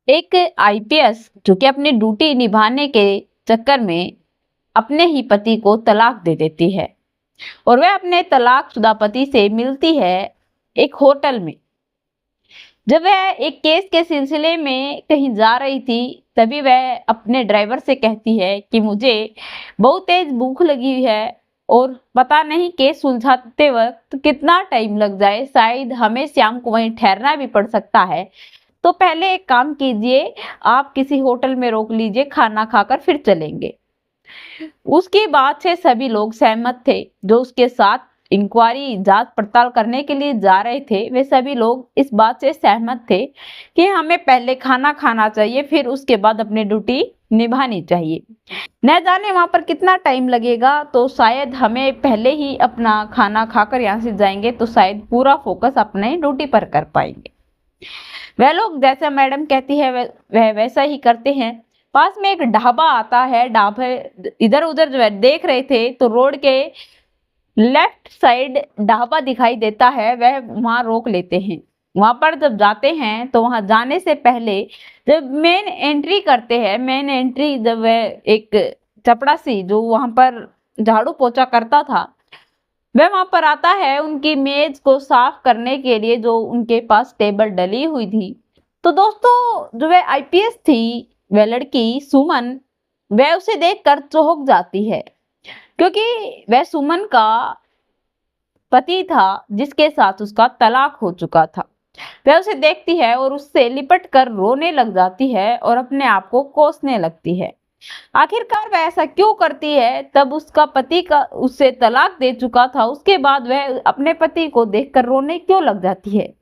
एक आईपीएस जो कि अपनी ड्यूटी निभाने के चक्कर में अपने ही पति को तलाक दे देती है और वह अपने तलाकशुदा पति से मिलती है एक होटल में। जब वह एक केस के सिलसिले में कहीं जा रही थी, तभी वह अपने ड्राइवर से कहती है कि मुझे बहुत तेज भूख लगी हुई है और पता नहीं केस सुलझाते वक्त कितना टाइम लग जाए, शायद हमें शाम को वहीं ठहरना भी पड़ सकता है। तो पहले एक काम कीजिए, आप किसी होटल में रोक लीजिए, खाना खाकर फिर चलेंगे। उसकी बात से सभी लोग सहमत थे। जो उसके साथ इंक्वायरी जांच पड़ताल करने के लिए जा रहे थे, वे सभी लोग इस बात से सहमत थे कि हमें पहले खाना खाना चाहिए, फिर उसके बाद अपनी ड्यूटी निभानी चाहिए। न जाने वहां पर कितना टाइम लगेगा, तो शायद हमें पहले ही अपना खाना खाकर यहाँ से जाएंगे तो शायद पूरा फोकस अपने ड्यूटी पर कर पाएंगे। वह लोग जैसा मैडम कहती है वह वैसा ही करते हैं। पास में एक ढाबा आता है। ढाबे इधर उधर जो है देख रहे थे तो रोड के लेफ्ट साइड ढाबा दिखाई देता है, वह वहां रोक लेते हैं। वहां पर जब जाते हैं तो वहां जाने से पहले जब मेन एंट्री करते हैं, मेन एंट्री जब वह एक चपड़ासी जो वहां पर झाड़ू पोछा करता था, वह वहां पर आता है उनकी मेज को साफ करने के लिए, जो उनके पास टेबल डली हुई थी। तो दोस्तों, जो वह आईपीएस थी, वह लड़की सुमन, वह उसे देखकर चौंक जाती है, क्योंकि वह सुमन का पति था जिसके साथ उसका तलाक हो चुका था। वह उसे देखती है और उससे लिपट कर रोने लग जाती है और अपने आप को कोसने लगती है। आखिरकार वह ऐसा क्यों करती है? तब उसका पति का उससे तलाक दे चुका था, उसके बाद वह अपने पति को देखकर रोने क्यों लग जाती है?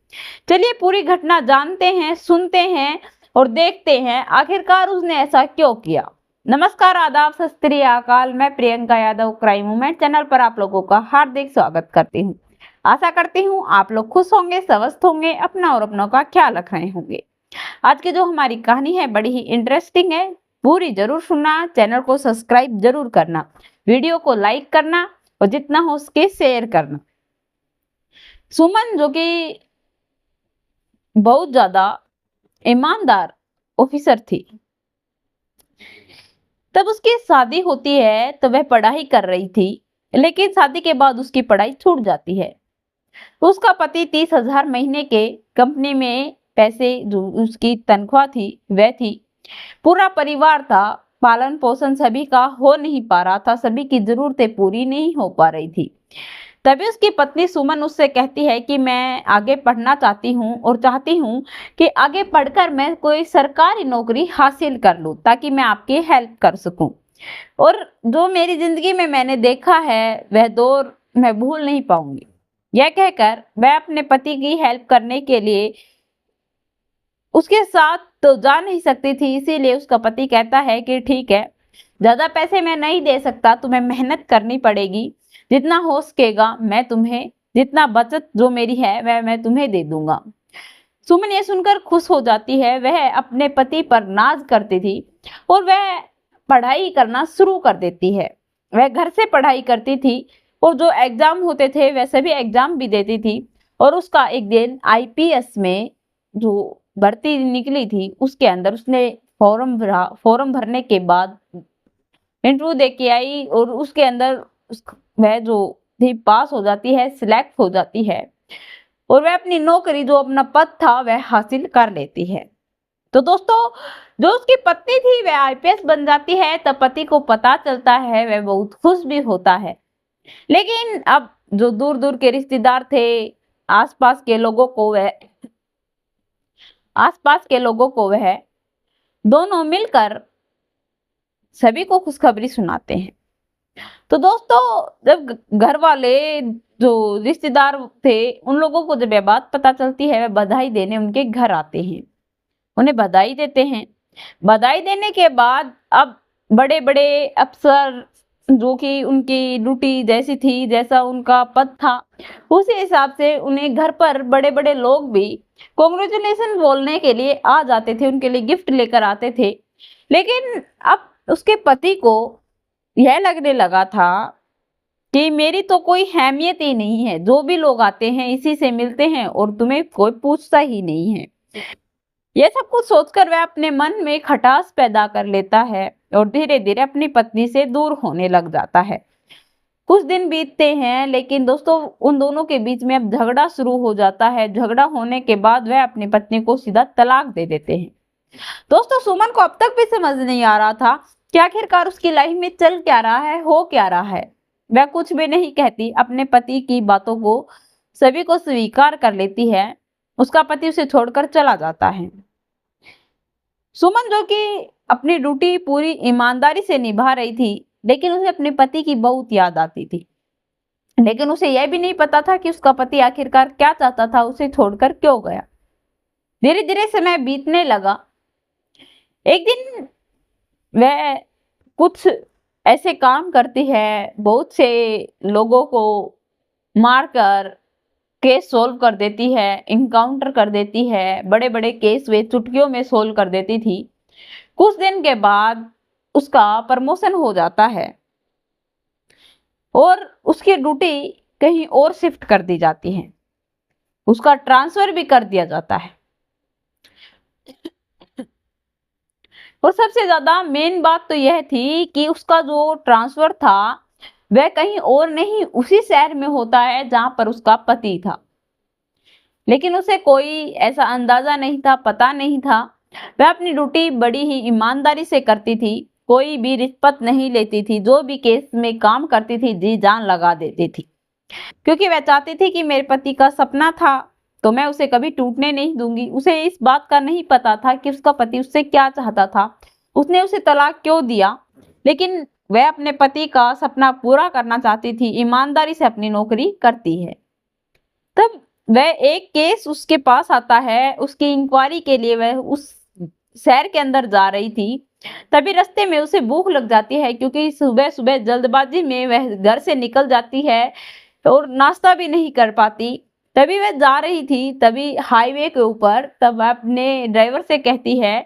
चलिए पूरी घटना जानते हैं, सुनते हैं और देखते हैं आखिरकार उसने ऐसा क्यों किया। नमस्कार, आदाब, सत श्री अकाल। मैं Priyanka Yadav crime movement channel पर आप लोगों का हार्दिक स्वागत करती हूँ। आशा करती हूँ आप लोग खुश होंगे, स्वस्थ होंगे, अपना और अपनों का ख्याल रख रहे होंगे। आज की जो हमारी कहानी है बड़ी ही इंटरेस्टिंग है, पूरी जरूर सुनना, चैनल को सब्सक्राइब जरूर करना, वीडियो को लाइक करना और जितना हो सके शेयर करना। सुमन जो कि बहुत ज्यादा ईमानदार ऑफिसर थी, तब उसकी शादी होती है तो वह पढ़ाई कर रही थी, लेकिन शादी के बाद उसकी पढ़ाई छूट जाती है। तो उसका पति 30,000 महीने के कंपनी में पैसे, जो उसकी तनख्वाह थी वह थी। पूरा परिवार था, पालन पोषण सभी का हो नहीं पा रहा था, सभी की जरूरतें पूरी नहीं हो पा रही थी। तभी उसकी पत्नी सुमन उससे कहती है कि मैं आगे पढ़ना चाहती हूँ और चाहती हूँ कि आगे पढ़कर मैं कोई सरकारी नौकरी हासिल कर लूँ ताकि मैं आपकी हेल्प कर सकूं, और जो मेरी जिंदगी में मैंने देखा है वह दौर मैं भूल नहीं पाऊंगी। यह कहकर वह अपने पति की हेल्प करने के लिए उसके साथ तो जा नहीं सकती थी, इसीलिए उसका पति कहता है कि ठीक है, ज्यादा पैसे मैं नहीं दे सकता, तुम्हें मेहनत करनी पड़ेगी, जितना हो सकेगा मैं तुम्हें, जितना बचत जो मेरी है वह मैं तुम्हें दे दूंगा। सुमन ये सुनकर खुश हो जाती है। वह अपने पति पर नाज करती थी और वह पढ़ाई करना शुरू कर देती है। वह घर से पढ़ाई करती थी और जो एग्जाम होते थे वह सभी एग्जाम भी देती थी। और उसका एक दिन आईपीएस में जो भर्ती निकली थी उसके अंदर उसने फॉर्म भरा। फॉर्म भरने के बाद इंटरव्यू दे के आई और उसके अंदर वह जो थी पास हो जाती है, सिलेक्ट हो जाती है और वह अपनी नौकरी, जो अपना पद था, वह हासिल कर लेती है। तो दोस्तों, जो उसकी पत्नी थी वह आईपीएस बन जाती है। तब पति को पता चलता है, वह बहुत खुश भी होता है। लेकिन अब जो दूर दूर के रिश्तेदार थे, आसपास के लोगों को वह दोनों मिलकर सभी को खुशखबरी सुनाते हैं। तो दोस्तों, जब घर वाले, जो रिश्तेदार थे, उन लोगों को जब यह बात पता चलती है, वह बधाई देने उनके घर आते हैं, उन्हें बधाई देते हैं। बधाई देने के बाद अब बड़े बड़े अफसर, जो कि उनकी ड्यूटी जैसी थी, जैसा उनका पद था, उसी हिसाब से उन्हें घर पर बड़े बड़े लोग भी कॉन्ग्रेचुलेशन बोलने के लिए आ जाते थे, उनके लिए गिफ्ट लेकर आते थे। लेकिन अब उसके पति को यह लगने लगा था कि मेरी तो कोई अहमियत ही नहीं है, जो भी लोग आते हैं इसी से मिलते हैं और तुम्हें कोई पूछता ही नहीं है। यह सब कुछ सोचकर वह अपने मन में खटास पैदा कर लेता है और धीरे धीरे अपनी पत्नी से दूर होने लग जाता है। कुछ दिन बीतते हैं, लेकिन दोस्तों उन दोनों के बीच में अब झगड़ा शुरू हो जाता है। झगड़ा होने के बाद वह अपनी पत्नी को सीधा तलाक दे देते हैं। दोस्तों सुमन को अब तक भी समझ नहीं आ रहा था कि आखिरकार उसकी लाइफ में चल क्या रहा है, हो क्या रहा है। वह कुछ भी नहीं कहती, अपने पति की बातों को सभी को स्वीकार कर लेती है। उसका पति उसे छोड़कर चला जाता है। सुमन जो कि अपनी ड्यूटी पूरी ईमानदारी से निभा रही थी, लेकिन उसे अपने पति की बहुत याद आती थी। लेकिन उसे यह भी नहीं पता था कि उसका पति आखिरकार क्या चाहता था, उसे छोड़कर क्यों गया। धीरे धीरे समय बीतने लगा। एक दिन वह कुछ ऐसे काम करती है, बहुत से लोगों को मारकर केस सोल्व कर देती है, इनकाउंटर कर देती है। बड़े बड़े केस वे चुटकियों में सोल्व कर देती थी। कुछ दिन के बाद उसका प्रमोशन हो जाता है और उसकी ड्यूटी कहीं और शिफ्ट कर दी जाती है। उसका ट्रांसफर भी कर दिया जाता है। और सबसे ज्यादा मेन बात तो यह थी कि उसका जो ट्रांसफर था वह कहीं और नहीं, उसी शहर में होता है जहां पर उसका पति था। लेकिन उसे कोई ऐसा अंदाजा नहीं था, पता नहीं था। वह अपनी ड्यूटी बड़ी ही ईमानदारी से करती थी, कोई भी रिश्वत नहीं लेती थी। जो भी केस में काम करती थी जी जान लगा देती थी, क्योंकि वह चाहती थी कि मेरे पति का सपना था तो मैं उसे कभी टूटने नहीं दूंगी। उसे इस बात का नहीं पता था कि उसका पति उससे क्या चाहता था, उसने उसे तलाक क्यों दिया। लेकिन वह अपने पति का सपना पूरा करना चाहती थी, ईमानदारी से अपनी नौकरी करती है। तब वह एक केस उसके पास आता है, उसकी इंक्वायरी के लिए वह उस शहर के अंदर जा रही थी। तभी रास्ते में उसे भूख लग जाती है, क्योंकि सुबह सुबह जल्दबाजी में वह घर से निकल जाती है और नाश्ता भी नहीं कर पाती। तभी वह जा रही थी, तभी हाईवे के ऊपर तब वह अपने ड्राइवर से कहती है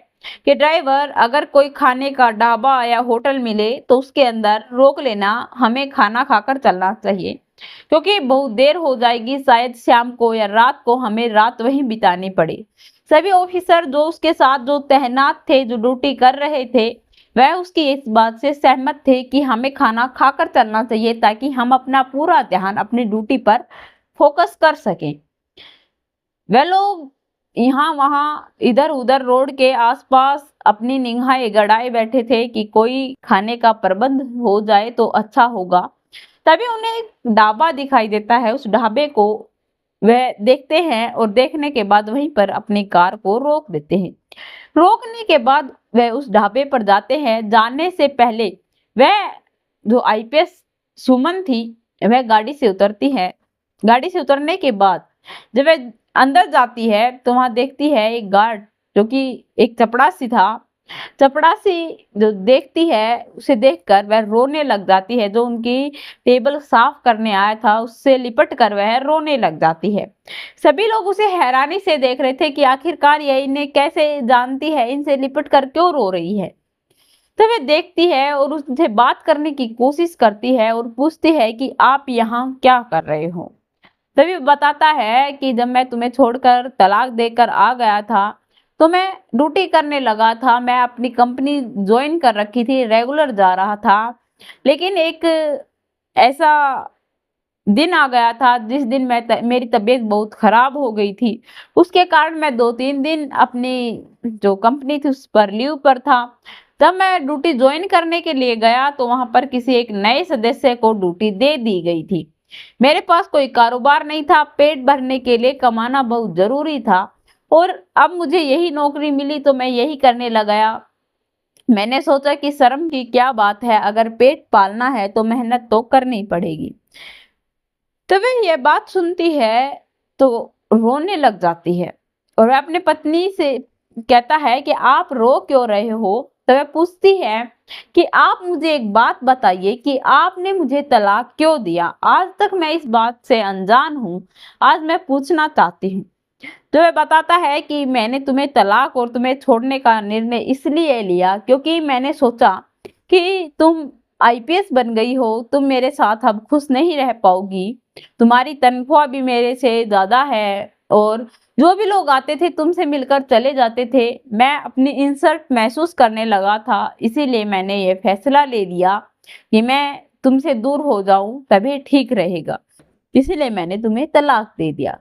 कि ड्राइवर, अगर कोई खाने का ढाबा या होटल मिले तो उसके अंदर रोक लेना, हमें खाना खाकर चलना चाहिए, क्योंकि बहुत देर हो जाएगी, शायद शाम को या रात को हमें रात वहीं बितानी पड़े। सभी ऑफिसर जो उसके साथ जो तैनात थे, जो ड्यूटी कर रहे थे, वह उसकी इस बात से सहमत थे कि हमें खाना खाकर चलना चाहिए, ताकि हम अपना पूरा ध्यान अपनी ड्यूटी पर फोकस कर सकें। वह लोग यहाँ वहाँ इधर उधर रोड के आसपास अपनी निगाहें गड़ाए बैठे थे कि कोई खाने का प्रबंध हो जाए तो अच्छा होगा। तभी उन्हें एक ढाबा दिखाई देता है। उस ढाबे को वह देखते हैं और देखने के बाद वहीं पर अपनी कार को रोक देते हैं। रोकने के बाद वह उस ढाबे पर जाते हैं। जाने से पहले वह जो आईपीएस सुमन थी वह गाड़ी से उतरती है। गाड़ी से उतरने के बाद जब वह अंदर जाती है तो वहां देखती है एक गार्ड, जो कि एक चपड़ासी था। चपड़ासी जो देखती है, उसे देखकर वह रोने लग जाती है। जो उनकी टेबल साफ करने आया था उससे लिपट कर वह रोने लग जाती है। सभी लोग उसे हैरानी से देख रहे थे कि आखिरकार यह इन्हें कैसे जानती है, इनसे लिपट कर क्यों रो रही है। तो वह देखती है और उससे बात करने की कोशिश करती है और पूछती है कि आप यहाँ क्या कर रहे हो। तभी बताता है कि जब मैं तुम्हें छोड़कर तलाक देकर आ गया था तो मैं ड्यूटी करने लगा था। मैं अपनी कंपनी ज्वाइन कर रखी थी, रेगुलर जा रहा था। लेकिन एक ऐसा दिन आ गया था जिस दिन मेरी तबीयत बहुत खराब हो गई थी। उसके कारण मैं 2-3 दिन अपनी जो कंपनी थी उस पर लीव पर था। जब मैं ड्यूटी ज्वाइन करने के लिए गया तो वहां पर किसी एक नए सदस्य को ड्यूटी दे दी गई थी। मेरे पास कोई कारोबार नहीं था, पेट भरने के लिए कमाना बहुत जरूरी था और अब मुझे यही नौकरी मिली तो मैं यही करने लगा। मैंने सोचा कि शर्म की क्या बात है, अगर पेट पालना है तो मेहनत तो करनी पड़ेगी। तो वह यह बात सुनती है तो रोने लग जाती है और वह अपने पत्नी से कहता है कि आप रो क्यों रहे हो। तो वह पूछती है कि आप मुझे एक बात बताइए कि आपने मुझे तलाक क्यों दिया। आज तक मैं इस बात से अनजान हूँ, आज मैं पूछना चाहती हूँ। तो वह बताता है कि मैंने तुम्हें तलाक और तुम्हें छोड़ने का निर्णय इसलिए लिया क्योंकि मैंने सोचा कि तुम आईपीएस बन गई हो, तुम मेरे साथ अब खुश नहीं रह पाओगी, तुम्हारी तनख्वाह भी मेरे से ज्यादा है, और जो भी लोग आते थे तुमसे मिलकर चले जाते थे। मैं अपनी इंसल्ट महसूस करने लगा था, इसीलिए मैंने ये फैसला ले लिया कि मैं तुमसे दूर हो जाऊं, तभी ठीक रहेगा। इसीलिए मैंने तुम्हें तलाक दे दिया।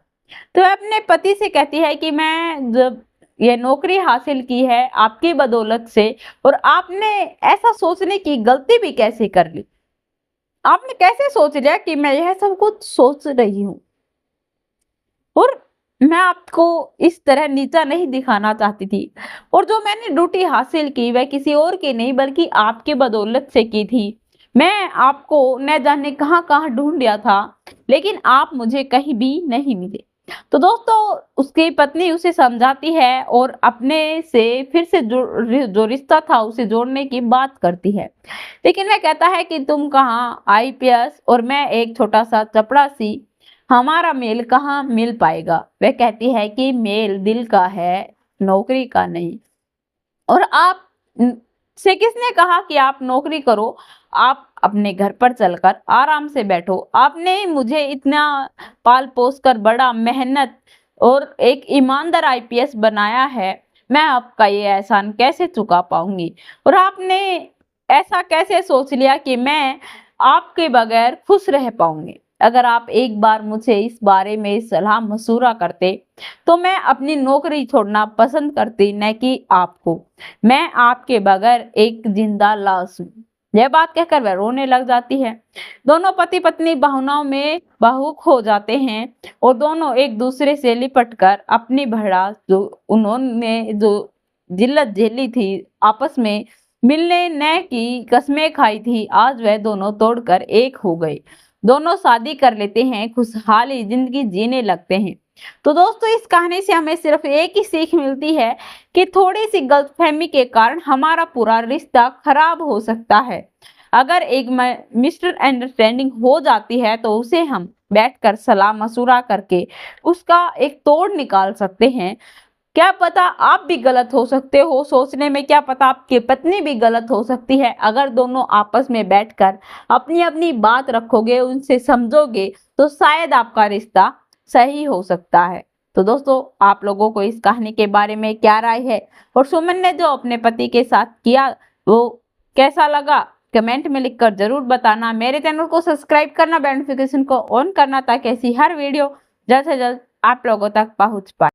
तो वह अपने पति से कहती है कि मैं जब ये नौकरी हासिल की है आपकी बदौलत से, और आपने ऐसा सोचने की गलती भी कैसे कर ली? आपने कैसे सोच लिया कि मैं यह सब कुछ सोच रही हूँ? और मैं आपको इस तरह नीचा नहीं दिखाना चाहती थी, और जो मैंने ड्यूटी हासिल की वह किसी और की नहीं बल्कि आपके बदौलत से की थी। मैं आपको न जाने कहां कहां ढूंढ लिया था, लेकिन आप मुझे कहीं भी नहीं मिले। तो दोस्तों, उसकी पत्नी उसे समझाती है और अपने से फिर से जो रिश्ता था उसे जोड़ने की बात करती है। लेकिन वह कहता है कि तुम कहाँ आईपीएस और मैं एक छोटा सा चपड़ा सी, हमारा मेल कहाँ मिल पाएगा? वह कहती है कि मेल दिल का है, नौकरी का नहीं। और आप से किसने कहा कि आप नौकरी करो? आप अपने घर पर चलकर आराम से बैठो। आपने मुझे इतना पाल पोस कर बड़ा मेहनत और एक ईमानदार आईपीएस बनाया है, मैं आपका ये एहसान कैसे चुका पाऊंगी? और आपने ऐसा कैसे सोच लिया कि मैं आपके बगैर खुश रह पाऊंगी? अगर आप एक बार मुझे इस बारे में सलाह मशूरा करते तो मैं अपनी नौकरी छोड़ना पसंद करती, न कि आपको। मैं आपके बगैर एक जिंदा लाश हूँ। यह बात कहकर वह रोने लग जाती है। दोनों पति पत्नी भावनाओं में भावुक हो जाते हैं और दोनों एक दूसरे से लिपटकर अपनी भड़ास जो उन्होंने जो जिल्लत झेली थी, आपस में मिलने न की कस्में खाई थी, आज वह दोनों तोड़कर एक हो गए। दोनों शादी कर लेते हैं, खुशहाली जिंदगी जीने लगते हैं। तो दोस्तों, इस कहानी से हमें सिर्फ एक ही सीख मिलती है कि थोड़ी सी गलतफहमी के कारण हमारा पूरा रिश्ता खराब हो सकता है। अगर एक मिस्टर अंडरस्टैंडिंग हो जाती है तो उसे हम बैठकर सलाह मशुरा करके उसका एक तोड़ निकाल सकते हैं। क्या पता आप भी गलत हो सकते हो सोचने में, क्या पता आपकी पत्नी भी गलत हो सकती है। अगर दोनों आपस में बैठकर अपनी अपनी बात रखोगे, उनसे समझोगे, तो शायद आपका रिश्ता सही हो सकता है। तो दोस्तों, आप लोगों को इस कहानी के बारे में क्या राय है, और सुमन ने जो अपने पति के साथ किया वो कैसा लगा, कमेंट में लिखकर जरूर बताना। मेरे चैनल को सब्सक्राइब करना, बेल नोटिफिकेशन को ऑन करना, ताकि ऐसी हर वीडियो जल्द से जल्द आप लोगों तक पहुंच पाए।